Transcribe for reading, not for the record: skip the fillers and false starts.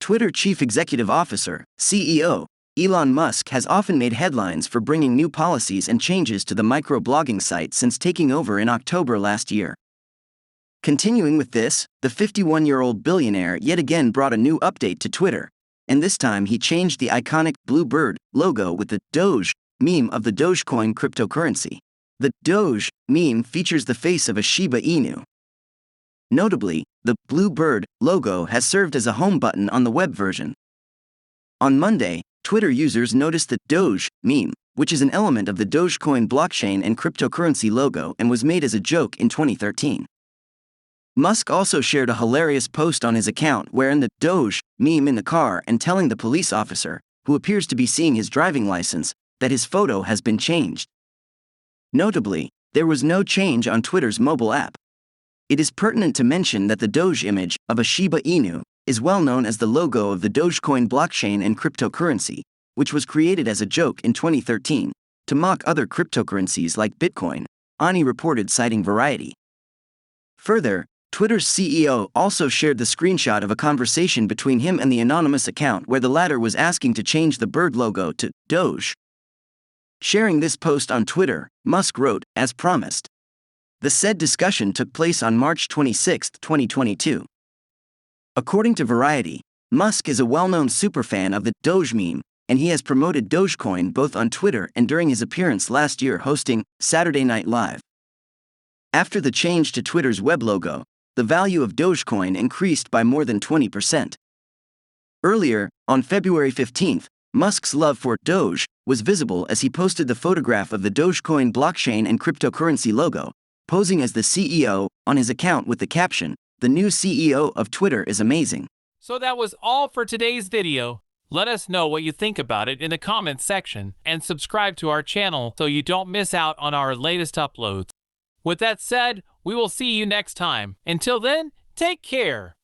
Twitter Chief Executive Officer, CEO, Elon Musk has often made headlines for bringing new policies and changes to the microblogging site since taking over in October last year. Continuing with this, the 51-year-old billionaire yet again brought a new update to Twitter, and this time he changed the iconic blue bird logo with the Doge meme of the Dogecoin cryptocurrency. The Doge meme features the face of a Shiba Inu. Notably, the blue bird logo has served as a home button on the web version. On Monday, Twitter users noticed the Doge meme, which is an element of the Dogecoin blockchain and cryptocurrency logo and was made as a joke in 2013. Musk also shared a hilarious post on his account wearing the Doge meme in the car and telling the police officer, who appears to be seeing his driving license, that his photo has been changed. Notably, there was no change on Twitter's mobile app. It is pertinent to mention that the Doge image of a Shiba Inu is well known as the logo of the Dogecoin blockchain and cryptocurrency, which was created as a joke in 2013 to mock other cryptocurrencies like Bitcoin, Ani reported, citing Variety. Further, Twitter's CEO also shared the screenshot of a conversation between him and the anonymous account where the latter was asking to change the bird logo to Doge. Sharing this post on Twitter, Musk wrote, as promised. The said discussion took place on March 26, 2022. According to Variety, Musk is a well-known superfan of the Doge meme, and he has promoted Dogecoin both on Twitter and during his appearance last year hosting Saturday Night Live. After the change to Twitter's web logo, the value of Dogecoin increased by more than 20%. Earlier, on February 15, Musk's love for Doge was visible as he posted the photograph of the Dogecoin blockchain and cryptocurrency logo, posing as the CEO on his account with the caption, "The new CEO of Twitter is amazing." So that was all for today's video. Let us know what you think about it in the comments section and subscribe to our channel so you don't miss out on our latest uploads. With that said, we will see you next time. Until then, take care.